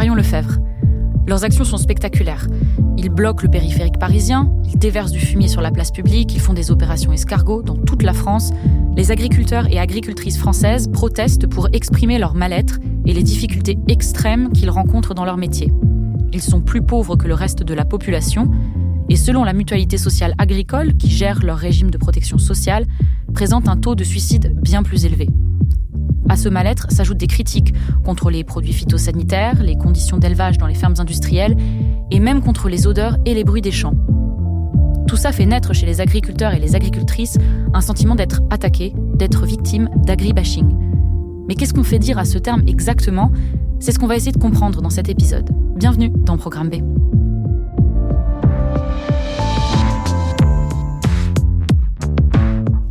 Marion Lefebvre. Leurs actions sont spectaculaires. Ils bloquent le périphérique parisien, ils déversent du fumier sur la place publique, ils font des opérations escargots dans toute la France. Les agriculteurs et agricultrices françaises protestent pour exprimer leur mal-être et les difficultés extrêmes qu'ils rencontrent dans leur métier. Ils sont plus pauvres que le reste de la population et selon la Mutualité sociale agricole, qui gère leur régime de protection sociale, présentent un taux de suicide bien plus élevé. À ce mal-être s'ajoutent des critiques contre les produits phytosanitaires, les conditions d'élevage dans les fermes industrielles et même contre les odeurs et les bruits des champs. Tout ça fait naître chez les agriculteurs et les agricultrices un sentiment d'être attaqués, d'être victimes d'agribashing. Mais qu'est-ce qu'on fait dire à ce terme exactement ? C'est ce qu'on va essayer de comprendre dans cet épisode. Bienvenue dans Programme B.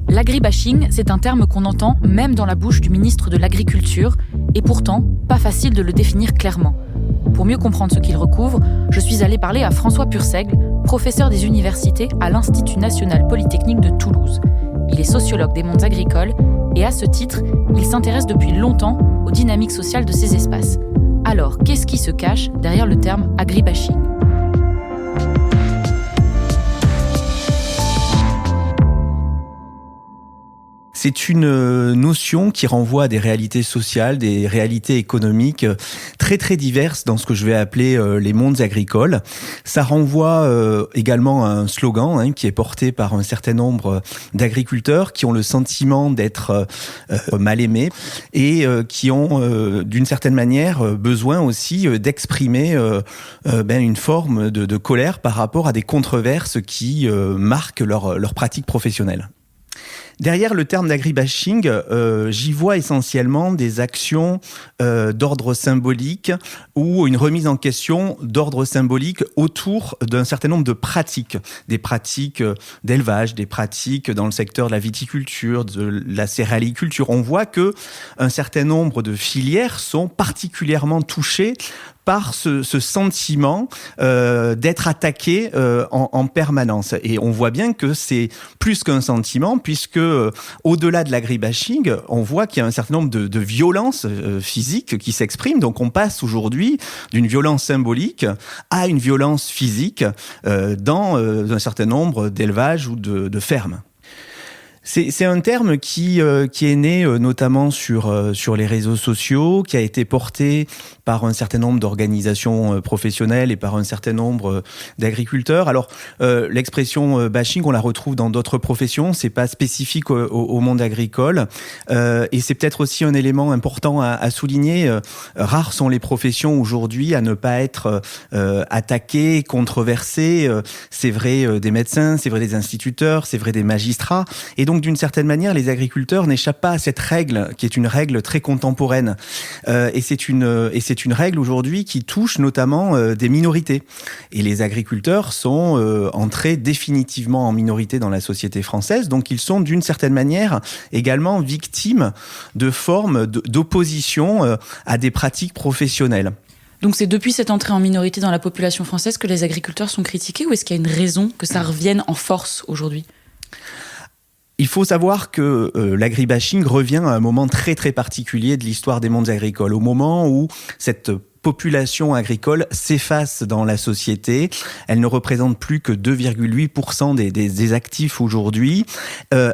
L'agribashing, c'est un terme qu'on entend même dans la bouche du ministre de l'Agriculture, et pourtant, pas facile de le définir clairement. Pour mieux comprendre ce qu'il recouvre, je suis allée parler à François Purseigle, professeur des universités à l'Institut national polytechnique de Toulouse. Il est sociologue des mondes agricoles, et à ce titre, il s'intéresse depuis longtemps aux dynamiques sociales de ces espaces. Alors, qu'est-ce qui se cache derrière le terme agribashing ? C'est une notion qui renvoie à des réalités sociales, des réalités économiques très très diverses dans ce que je vais appeler les mondes agricoles. Ça renvoie également à un slogan qui est porté par un certain nombre d'agriculteurs qui ont le sentiment d'être mal aimés et qui ont d'une certaine manière besoin aussi d'exprimer une forme de colère par rapport à des controverses qui marquent leur pratique professionnelle. Derrière le terme d'agribashing, j'y vois essentiellement des actions d'ordre symbolique ou une remise en question d'ordre symbolique autour d'un certain nombre de pratiques. Des pratiques d'élevage, des pratiques dans le secteur de la viticulture, de la céréaliculture. On voit que un certain nombre de filières sont particulièrement touchées par ce sentiment d'être attaqué en permanence. Et on voit bien que c'est plus qu'un sentiment, puisque au-delà de l'agribashing, on voit qu'il y a un certain nombre de violences physiques qui s'expriment. Donc on passe aujourd'hui d'une violence symbolique à une violence physique dans un certain nombre d'élevages ou de fermes. C'est un terme qui est né notamment sur les réseaux sociaux, qui a été porté par un certain nombre d'organisations professionnelles et par un certain nombre d'agriculteurs. Alors, l'expression bashing, on la retrouve dans d'autres professions, c'est pas spécifique au monde agricole. Et c'est peut-être aussi un élément important à souligner. Rares sont les professions aujourd'hui à ne pas être attaquées, controversées. C'est vrai des médecins, c'est vrai des instituteurs, c'est vrai des magistrats. Et donc, d'une certaine manière, les agriculteurs n'échappent pas à cette règle, qui est une règle très contemporaine. Et c'est une règle aujourd'hui qui touche notamment des minorités. Et les agriculteurs sont entrés définitivement en minorité dans la société française, donc ils sont d'une certaine manière également victimes de formes d'opposition à des pratiques professionnelles. Donc c'est depuis cette entrée en minorité dans la population française que les agriculteurs sont critiqués, ou est-ce qu'il y a une raison que ça revienne en force aujourd'hui ? Il faut savoir que l'agribashing revient à un moment très très particulier de l'histoire des mondes agricoles, au moment où cette population agricole s'efface dans la société. Elle ne représente plus que 2,8% des actifs aujourd'hui,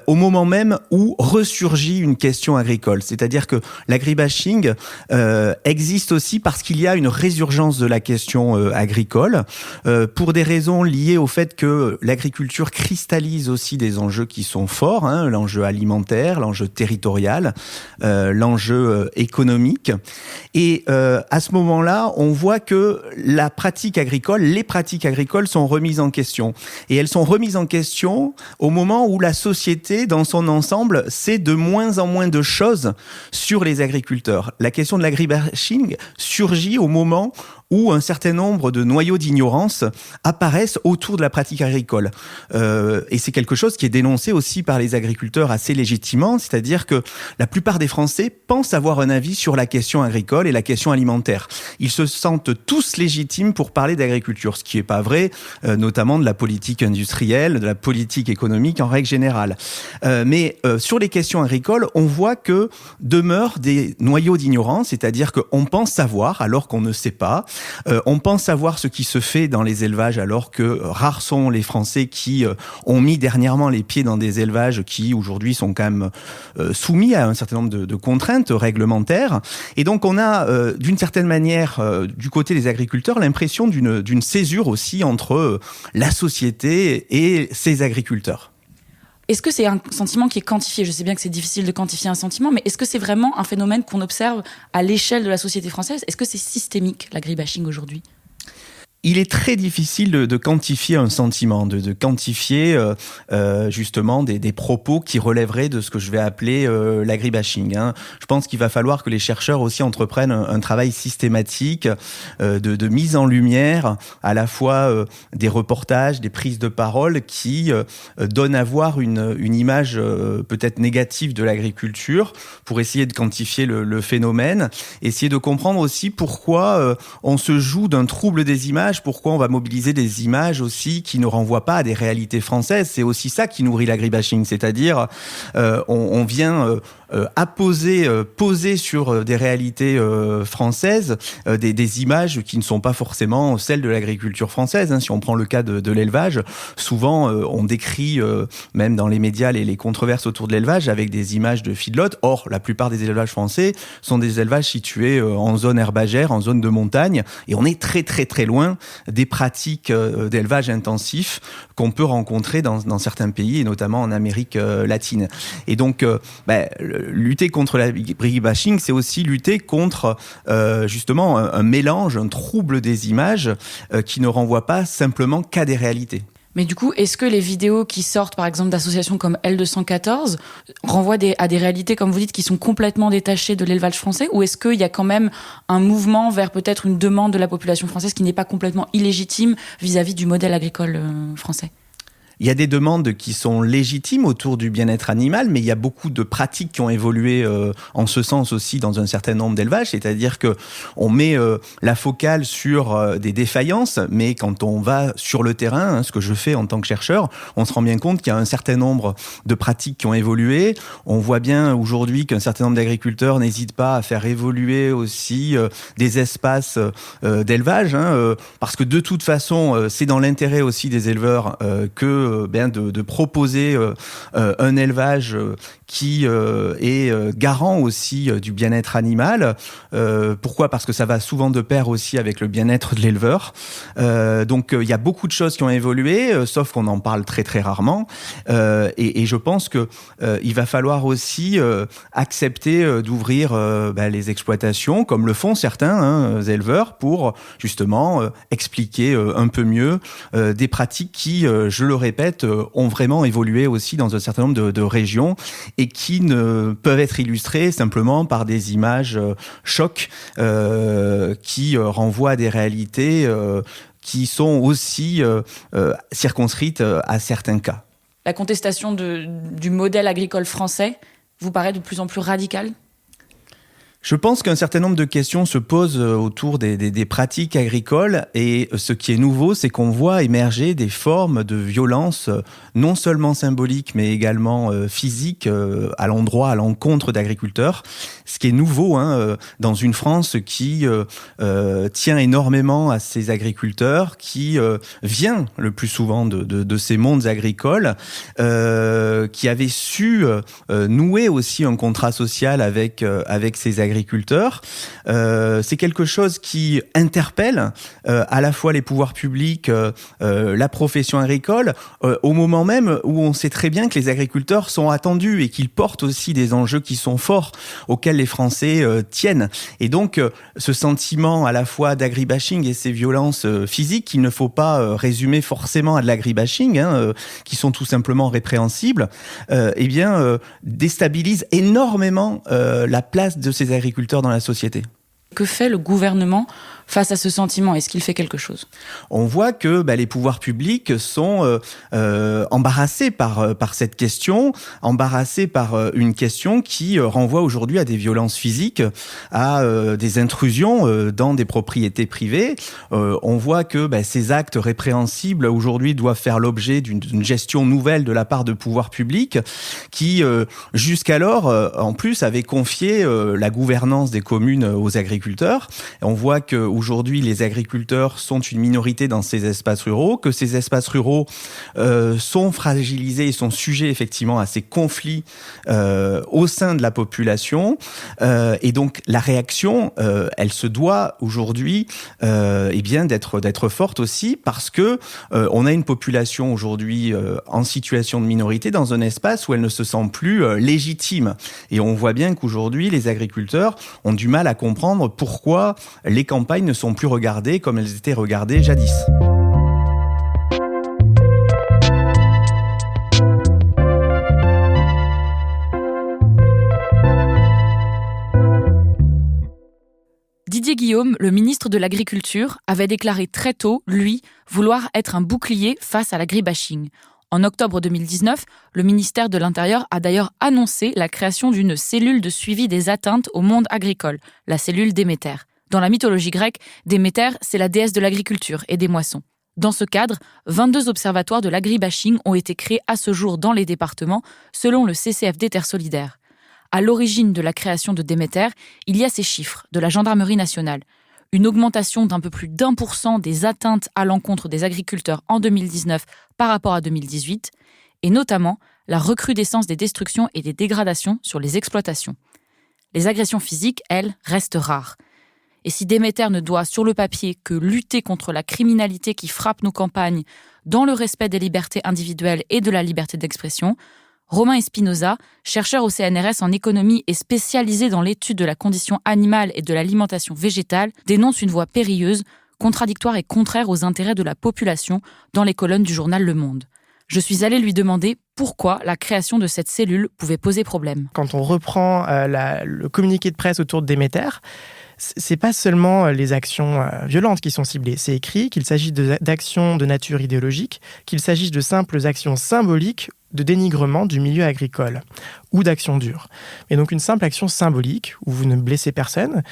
au moment même où ressurgit une question agricole. C'est-à-dire que l'agribashing existe aussi parce qu'il y a une résurgence de la question agricole, pour des raisons liées au fait que l'agriculture cristallise aussi des enjeux qui sont forts, l'enjeu alimentaire, l'enjeu territorial, l'enjeu économique. Et à ce moment-là, on voit que les pratiques agricoles sont remises en question. Et elles sont remises en question au moment où la société, dans son ensemble, sait de moins en moins de choses sur les agriculteurs. La question de l'agribashing surgit au moment où un certain nombre de noyaux d'ignorance apparaissent autour de la pratique agricole. Et c'est quelque chose qui est dénoncé aussi par les agriculteurs assez légitimement, c'est-à-dire que la plupart des Français pensent avoir un avis sur la question agricole et la question alimentaire. Ils se sentent tous légitimes pour parler d'agriculture, ce qui n'est pas vrai, notamment de la politique industrielle, de la politique économique en règle générale. Mais sur les questions agricoles, on voit que demeurent des noyaux d'ignorance, c'est-à-dire qu'on pense savoir alors qu'on ne sait pas. On pense savoir ce qui se fait dans les élevages alors que rares sont les Français qui ont mis dernièrement les pieds dans des élevages qui aujourd'hui sont quand même soumis à un certain nombre de contraintes réglementaires. Et donc on a d'une certaine manière du côté des agriculteurs l'impression d'une césure aussi entre la société et ses agriculteurs. Est-ce que c'est un sentiment qui est quantifié ? Je sais bien que c'est difficile de quantifier un sentiment, mais est-ce que c'est vraiment un phénomène qu'on observe à l'échelle de la société française ? Est-ce que c'est systémique, l'agribashing aujourd'hui ? Il est très difficile de quantifier un sentiment, de quantifier justement des propos qui relèveraient de ce que je vais appeler l'agribashing. Je pense qu'il va falloir que les chercheurs aussi entreprennent un travail systématique de mise en lumière, à la fois des reportages, des prises de parole qui donnent à voir une image peut-être négative de l'agriculture pour essayer de quantifier le phénomène, essayer de comprendre aussi pourquoi on se joue d'un trouble des images, pourquoi on va mobiliser des images aussi qui ne renvoient pas à des réalités françaises. C'est aussi ça qui nourrit l'agribashing, c'est-à-dire on vient poser sur des réalités françaises des images qui ne sont pas forcément celles de l'agriculture française. Si on prend le cas de l'élevage, souvent on décrit même dans les médias les controverses autour de l'élevage avec des images de feedlot. Or, la plupart des élevages français sont des élevages situés en zone herbagère, en zone de montagne, et on est très très très loin des pratiques d'élevage intensif qu'on peut rencontrer dans certains pays, et notamment en Amérique latine. Et donc, lutter contre l'agribashing, c'est aussi lutter contre justement un mélange, un trouble des images qui ne renvoie pas simplement qu'à des réalités. Mais du coup, est-ce que les vidéos qui sortent, par exemple, d'associations comme L214 renvoient à des réalités, comme vous dites, qui sont complètement détachées de l'élevage français ? Ou est-ce qu'il y a quand même un mouvement vers peut-être une demande de la population française qui n'est pas complètement illégitime vis-à-vis du modèle agricole français ? Il y a des demandes qui sont légitimes autour du bien-être animal, mais il y a beaucoup de pratiques qui ont évolué en ce sens aussi dans un certain nombre d'élevages, c'est-à-dire que on met la focale sur des défaillances, mais quand on va sur le terrain, ce que je fais en tant que chercheur, on se rend bien compte qu'il y a un certain nombre de pratiques qui ont évolué. On voit bien aujourd'hui qu'un certain nombre d'agriculteurs n'hésitent pas à faire évoluer aussi des espaces d'élevage, parce que de toute façon, c'est dans l'intérêt aussi des éleveurs que de proposer un élevage qui est garant aussi du bien-être animal. Pourquoi ? Parce que ça va souvent de pair aussi avec le bien-être de l'éleveur. Donc il y a beaucoup de choses qui ont évolué, sauf qu'on en parle très très rarement. Et je pense que il va falloir aussi accepter d'ouvrir les exploitations, comme le font certains éleveurs, pour justement expliquer un peu mieux des pratiques qui, je le répète, ont vraiment évolué aussi dans un certain nombre de régions et qui ne peuvent être illustrées simplement par des images chocs qui renvoient à des réalités qui sont aussi circonscrites à certains cas. La contestation du modèle agricole français vous paraît de plus en plus radicale ? Je pense qu'un certain nombre de questions se posent autour des pratiques agricoles, et ce qui est nouveau, c'est qu'on voit émerger des formes de violence non seulement symboliques mais également physiques à l'encontre d'agriculteurs. Ce qui est nouveau dans une France qui tient énormément à ses agriculteurs, qui vient le plus souvent de ces mondes agricoles, qui avait su nouer aussi un contrat social avec ses agriculteurs. C'est quelque chose qui interpelle à la fois les pouvoirs publics, la profession agricole, au moment même où on sait très bien que les agriculteurs sont attendus et qu'ils portent aussi des enjeux qui sont forts, auxquels les Français tiennent. Et donc, ce sentiment à la fois d'agribashing et ces violences physiques, qu'il ne faut pas résumer forcément à de l'agribashing, qui sont tout simplement répréhensibles, déstabilise énormément la place de ces agriculteurs dans la société. Que fait le gouvernement Face à ce sentiment, est-ce qu'il fait quelque chose ? On voit que les pouvoirs publics sont embarrassés par cette question, embarrassés par une question qui renvoie aujourd'hui à des violences physiques, à des intrusions dans des propriétés privées. On voit que ces actes répréhensibles aujourd'hui doivent faire l'objet d'une gestion nouvelle de la part de pouvoirs publics qui, jusqu'alors, en plus, avaient confié la gouvernance des communes aux agriculteurs. Et on voit que aujourd'hui, les agriculteurs sont une minorité dans ces espaces ruraux, que ces espaces ruraux sont fragilisés et sont sujets effectivement à ces conflits au sein de la population. Et donc, la réaction, elle se doit aujourd'hui d'être forte aussi parce que on a une population aujourd'hui en situation de minorité dans un espace où elle ne se sent plus légitime. Et on voit bien qu'aujourd'hui, les agriculteurs ont du mal à comprendre pourquoi les campagnes ne sont plus regardées comme elles étaient regardées jadis. Didier Guillaume, le ministre de l'Agriculture, avait déclaré très tôt, lui, vouloir être un bouclier face à l'agribashing. En octobre 2019, le ministère de l'Intérieur a d'ailleurs annoncé la création d'une cellule de suivi des atteintes au monde agricole, la cellule Déméter. Dans la mythologie grecque, Déméter, c'est la déesse de l'agriculture et des moissons. Dans ce cadre, 22 observatoires de l'agribashing ont été créés à ce jour dans les départements, selon le CCFD Terre Solidaire. À l'origine de la création de Déméter, il y a ces chiffres de la Gendarmerie nationale. Une augmentation d'un peu plus d'1% des atteintes à l'encontre des agriculteurs en 2019 par rapport à 2018, et notamment la recrudescence des destructions et des dégradations sur les exploitations. Les agressions physiques, elles, restent rares. Et si Déméter ne doit, sur le papier, que lutter contre la criminalité qui frappe nos campagnes dans le respect des libertés individuelles et de la liberté d'expression, Romain Espinosa, chercheur au CNRS en économie et spécialisé dans l'étude de la condition animale et de l'alimentation végétale, dénonce une voie périlleuse, contradictoire et contraire aux intérêts de la population dans les colonnes du journal Le Monde. Je suis allée lui demander pourquoi la création de cette cellule pouvait poser problème. Quand on reprend le communiqué de presse autour de Déméter, c'est pas seulement les actions violentes qui sont ciblées. C'est écrit qu'il s'agit d'actions de nature idéologique, qu'il s'agisse de simples actions symboliques de dénigrement du milieu agricole ou d'actions dures. Mais donc une simple action symbolique où vous ne blessez personne,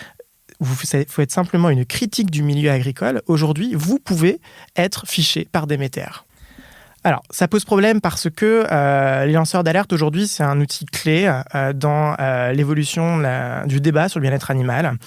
vous faites simplement une critique du milieu agricole. Aujourd'hui, vous pouvez être fiché par Déméter. Alors, ça pose problème parce que les lanceurs d'alerte, aujourd'hui, c'est un outil clé dans l'évolution du débat sur le bien-être animal.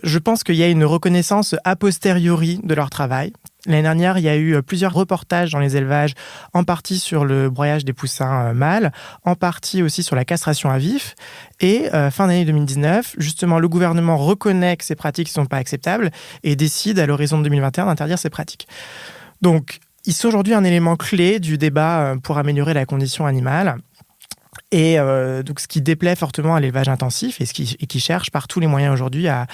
Je pense qu'il y a une reconnaissance a posteriori de leur travail. L'année dernière, il y a eu plusieurs reportages dans les élevages, en partie sur le broyage des poussins mâles, en partie aussi sur la castration à vif. Et fin d'année 2019, justement, le gouvernement reconnaît que ces pratiques ne sont pas acceptables et décide à l'horizon de 2021 d'interdire ces pratiques. Donc, ils sont aujourd'hui un élément clé du débat pour améliorer la condition animale. Et donc, ce qui déplaît fortement à l'élevage intensif et qui cherche par tous les moyens aujourd'hui à,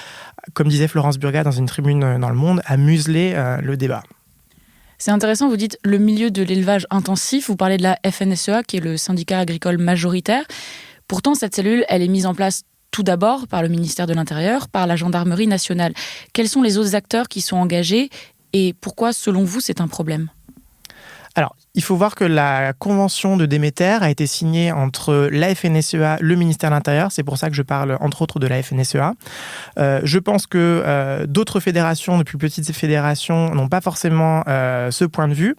comme disait Florence Burgat dans une tribune dans Le Monde, à museler le débat. C'est intéressant, vous dites le milieu de l'élevage intensif, vous parlez de la FNSEA qui est le syndicat agricole majoritaire. Pourtant, cette cellule, elle est mise en place tout d'abord par le ministère de l'Intérieur, par la Gendarmerie nationale. Quels sont les autres acteurs qui sont engagés et pourquoi, selon vous, c'est un problème ? Alors, il faut voir que la convention de Déméter a été signée entre la FNSEA, le ministère de l'Intérieur. C'est pour ça que je parle, entre autres, de la FNSEA. Je pense que d'autres fédérations, de plus petites fédérations, n'ont pas forcément ce point de vue.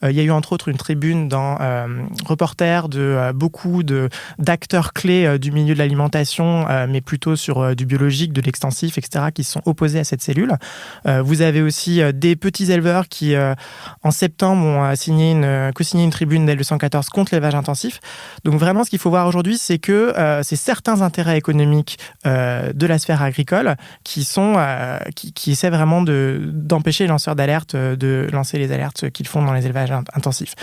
Il y a eu, entre autres, une tribune dans Reporter de beaucoup d'acteurs clés du milieu de l'alimentation, mais plutôt sur du biologique, de l'extensif, etc., qui sont opposés à cette cellule. Vous avez aussi des petits éleveurs qui, en septembre, ont co-signé une tribune d'L214 contre l'élevage intensif. Donc vraiment, ce qu'il faut voir aujourd'hui, c'est que c'est certains intérêts économiques de la sphère agricole qui essaient vraiment d'empêcher les lanceurs d'alerte de lancer les alertes qu'ils font dans les élevages intensifs.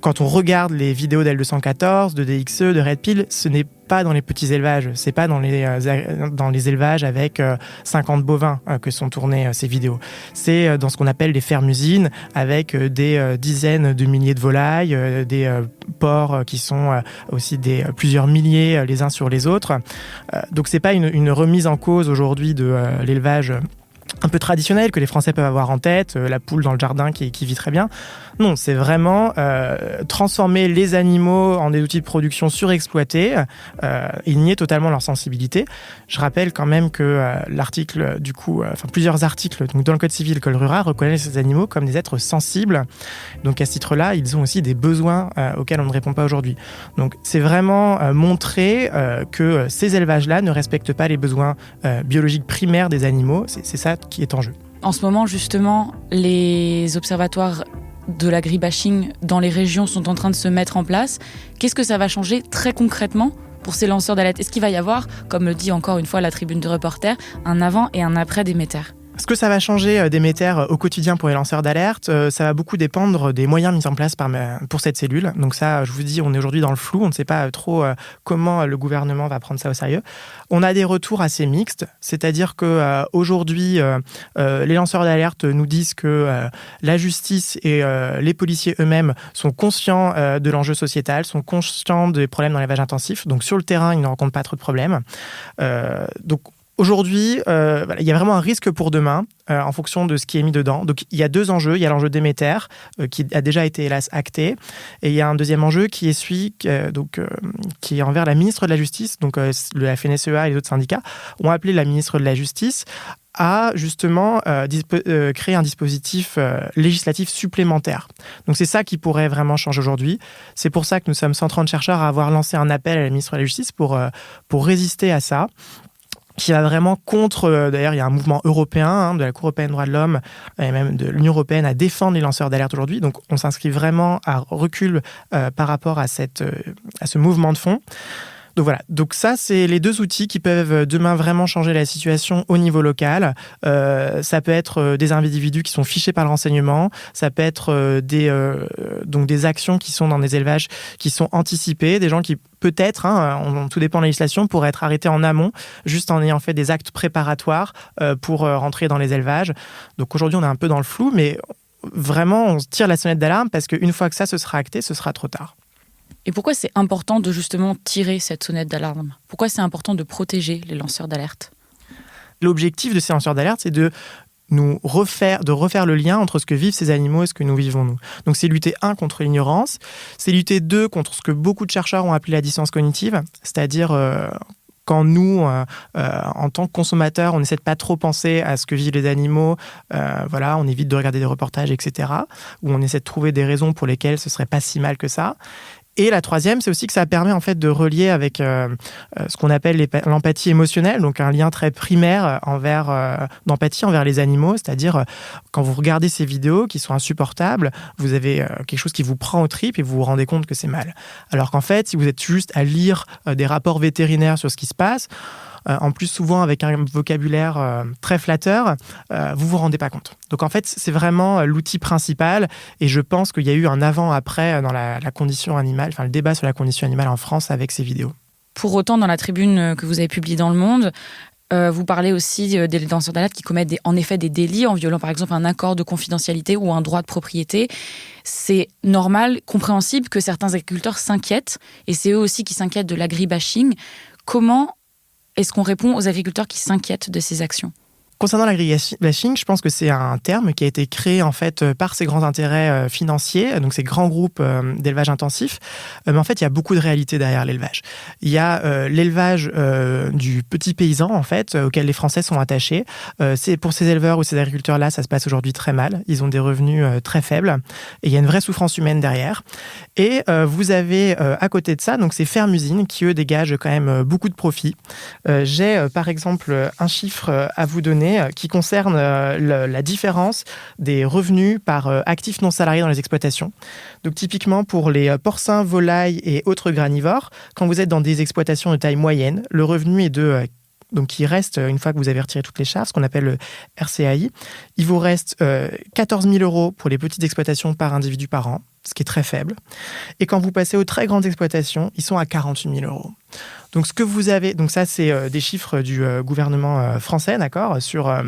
Quand on regarde les vidéos d'L214, de DXE, de Red Pill, ce n'est pas dans les petits élevages, c'est pas dans les élevages avec 50 bovins que sont tournées ces vidéos. C'est dans ce qu'on appelle les fermes-usines avec des dizaines de milliers de volailles, des porcs qui sont aussi plusieurs milliers les uns sur les autres. Donc c'est pas une remise en cause aujourd'hui de l'élevage un peu traditionnel que les Français peuvent avoir en tête, la poule dans le jardin qui vit très bien. Non, c'est vraiment transformer les animaux en des outils de production surexploités et nier totalement leur sensibilité. Je rappelle quand même que l'article, plusieurs articles donc dans le Code civil et Code rural reconnaissent ces animaux comme des êtres sensibles. Donc à ce titre-là, ils ont aussi des besoins auxquels on ne répond pas aujourd'hui. Donc c'est vraiment montrer que ces élevages-là ne respectent pas les besoins biologiques primaires des animaux. C'est ça qui est en jeu. En ce moment, justement, les observatoires de l'agribashing dans les régions sont en train de se mettre en place. Qu'est-ce que ça va changer très concrètement pour ces lanceurs d'alerte ? Est-ce qu'il va y avoir, comme le dit encore une fois la tribune de reporters, un avant et un après Déméter ? Ce que ça va changer Déméter au quotidien pour les lanceurs d'alerte, ça va beaucoup dépendre des moyens mis en place pour cette cellule. Donc ça, je vous dis, on est aujourd'hui dans le flou, on ne sait pas trop comment le gouvernement va prendre ça au sérieux. On a des retours assez mixtes, c'est-à-dire qu'aujourd'hui, les lanceurs d'alerte nous disent que la justice et les policiers eux-mêmes sont conscients de l'enjeu sociétal, sont conscients des problèmes dans l'élevage intensif. Donc sur le terrain, ils ne rencontrent pas trop de problèmes. Donc aujourd'hui, il y a vraiment un risque pour demain en fonction de ce qui est mis dedans. Donc, il y a deux enjeux. Il y a l'enjeu Déméter, qui a déjà été, hélas, acté. Et il y a un deuxième enjeu qui est envers la ministre de la Justice. Donc, le FNSEA et les autres syndicats ont appelé la ministre de la Justice à justement créer un dispositif législatif supplémentaire. Donc c'est ça qui pourrait vraiment changer aujourd'hui. C'est pour ça que nous sommes 130 chercheurs à avoir lancé un appel à la ministre de la Justice pour résister à ça, qui va vraiment contre... D'ailleurs, il y a un mouvement européen de la Cour européenne des droits de l'homme et même de l'Union européenne à défendre les lanceurs d'alerte aujourd'hui. Donc, on s'inscrit vraiment à recul par rapport à ce mouvement de fond. Donc voilà, donc ça, c'est les deux outils qui peuvent demain vraiment changer la situation au niveau local. Ça peut être des individus qui sont fichés par le renseignement, ça peut être des actions qui sont dans des élevages qui sont anticipées, des gens qui peut-être, tout dépend de la législation, pourraient être arrêtés en amont, juste en ayant fait des actes préparatoires pour rentrer dans les élevages. Donc aujourd'hui, on est un peu dans le flou, mais vraiment, on tire la sonnette d'alarme parce qu'une fois que ça se sera acté, ce sera trop tard. Et pourquoi c'est important de justement tirer cette sonnette d'alarme ? Pourquoi c'est important de protéger les lanceurs d'alerte ? L'objectif de ces lanceurs d'alerte, c'est de refaire le lien entre ce que vivent ces animaux et ce que nous vivons nous. Donc c'est lutter, 1, contre l'ignorance, c'est lutter, 2, contre ce que beaucoup de chercheurs ont appelé la dissonance cognitive, c'est-à-dire quand nous, en tant que consommateurs, on essaie de pas trop penser à ce que vivent les animaux, on évite de regarder des reportages, etc., où on essaie de trouver des raisons pour lesquelles ce serait pas si mal que ça. Et la troisième, c'est aussi que ça permet en fait de relier avec ce qu'on appelle l'empathie émotionnelle, donc un lien très primaire d'empathie envers les animaux, c'est-à-dire quand vous regardez ces vidéos qui sont insupportables, vous avez quelque chose qui vous prend aux tripes et vous vous rendez compte que c'est mal. Alors qu'en fait, si vous êtes juste à lire des rapports vétérinaires sur ce qui se passe, en plus souvent avec un vocabulaire très flatteur, vous vous rendez pas compte. Donc en fait, c'est vraiment l'outil principal et je pense qu'il y a eu un avant-après dans la condition animale, le débat sur la condition animale en France avec ces vidéos. Pour autant, dans la tribune que vous avez publiée dans Le Monde, vous parlez aussi des lanceurs d'alerte qui commettent en effet des délits en violant par exemple un accord de confidentialité ou un droit de propriété. C'est normal, compréhensible que certains agriculteurs s'inquiètent et c'est eux aussi qui s'inquiètent de l'agribashing. Comment est-ce qu'on répond aux agriculteurs qui s'inquiètent de ces actions ? Concernant l'agribashing, je pense que c'est un terme qui a été créé en fait par ces grands intérêts financiers, donc ces grands groupes d'élevage intensif. Mais en fait, il y a beaucoup de réalités derrière l'élevage. Il y a l'élevage du petit paysan en fait, auquel les Français sont attachés. C'est pour ces éleveurs ou ces agriculteurs-là, ça se passe aujourd'hui très mal. Ils ont des revenus très faibles et il y a une vraie souffrance humaine derrière. Et vous avez à côté de ça, donc ces fermes-usines qui eux dégagent quand même beaucoup de profits. J'ai par exemple un chiffre à vous donner qui concerne la différence des revenus par actifs non salariés dans les exploitations. Donc typiquement pour les porcins, volailles et autres granivores, quand vous êtes dans des exploitations de taille moyenne, le revenu est donc il reste, une fois que vous avez retiré toutes les charges, ce qu'on appelle le RCAI, il vous reste 14 000 € pour les petites exploitations par individu par an, ce qui est très faible. Et quand vous passez aux très grandes exploitations, ils sont à 48 000 €. Donc ce que vous avez, donc ça c'est des chiffres du gouvernement français, d'accord, sur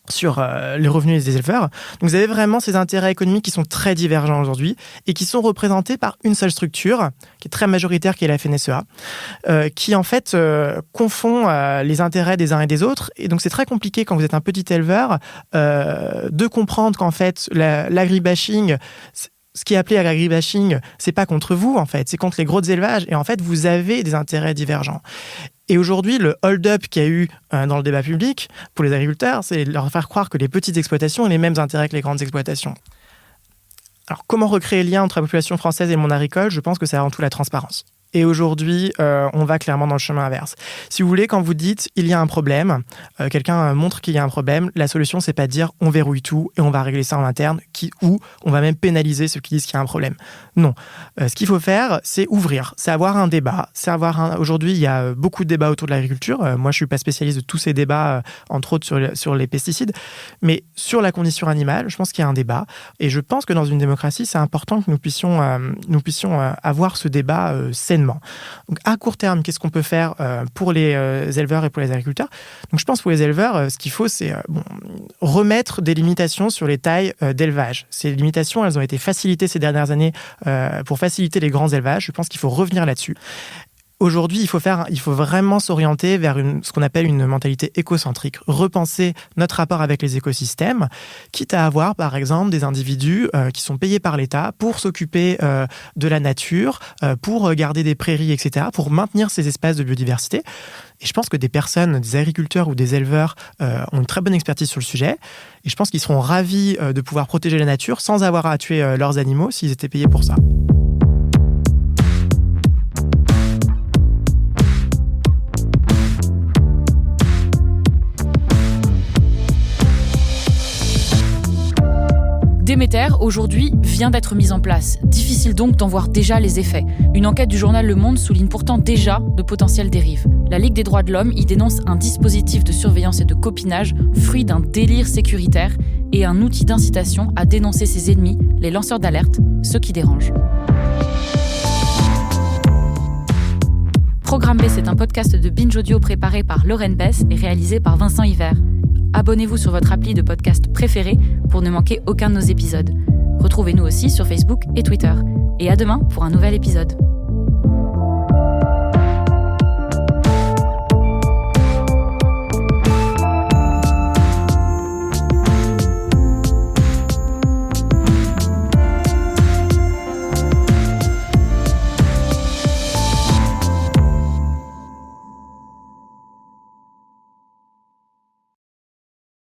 sur les revenus des éleveurs. Donc vous avez vraiment ces intérêts économiques qui sont très divergents aujourd'hui et qui sont représentés par une seule structure qui est très majoritaire, qui est la FNSEA, qui en fait confond les intérêts des uns et des autres. Et donc c'est très compliqué quand vous êtes un petit éleveur de comprendre qu'en fait l'agribashing, ce qui est appelé agribashing, c'est pas contre vous en fait, c'est contre les gros élevages. Et en fait vous avez des intérêts divergents. Et aujourd'hui, le hold-up qu'il y a eu dans le débat public pour les agriculteurs, c'est leur faire croire que les petites exploitations ont les mêmes intérêts que les grandes exploitations. Alors, comment recréer le lien entre la population française et le monde agricole ? Je pense que c'est avant tout la transparence. Et aujourd'hui, on va clairement dans le chemin inverse. Si vous voulez, quand vous dites « il y a un problème », quelqu'un montre qu'il y a un problème, la solution, c'est pas de dire « on verrouille tout et on va régler ça en interne » ou « on va même pénaliser ceux qui disent qu'il y a un problème ». Non. Ce qu'il faut faire, c'est ouvrir, c'est avoir un débat. Aujourd'hui, il y a beaucoup de débats autour de l'agriculture. Moi, je suis pas spécialiste de tous ces débats, entre autres sur les pesticides. Mais sur la condition animale, je pense qu'il y a un débat. Et je pense que dans une démocratie, c'est important que nous puissions avoir ce débat sainement. Donc, à court terme, qu'est-ce qu'on peut faire pour les éleveurs et pour les agriculteurs ? Donc, je pense pour les éleveurs, ce qu'il faut, c'est remettre des limitations sur les tailles d'élevage. Ces limitations, elles ont été facilitées ces dernières années pour faciliter les grands élevages. Je pense qu'il faut revenir là-dessus. Aujourd'hui, il faut vraiment s'orienter vers ce qu'on appelle une mentalité écocentrique, repenser notre rapport avec les écosystèmes, quitte à avoir, par exemple, des individus qui sont payés par l'État pour s'occuper de la nature, pour garder des prairies, etc., pour maintenir ces espaces de biodiversité. Et je pense que des personnes, des agriculteurs ou des éleveurs ont une très bonne expertise sur le sujet. Et je pense qu'ils seront ravis de pouvoir protéger la nature sans avoir à tuer leurs animaux s'ils étaient payés pour ça. Déméter, aujourd'hui, vient d'être mise en place. Difficile donc d'en voir déjà les effets. Une enquête du journal Le Monde souligne pourtant déjà de potentielles dérives. La Ligue des droits de l'homme y dénonce un dispositif de surveillance et de copinage, fruit d'un délire sécuritaire et un outil d'incitation à dénoncer ses ennemis, les lanceurs d'alerte, ceux qui dérangent. Programme B, c'est un podcast de Binge Audio préparé par Lorraine Bess et réalisé par Vincent Hiver. Abonnez-vous sur votre appli de podcast préféré pour ne manquer aucun de nos épisodes. Retrouvez-nous aussi sur Facebook et Twitter. Et à demain pour un nouvel épisode.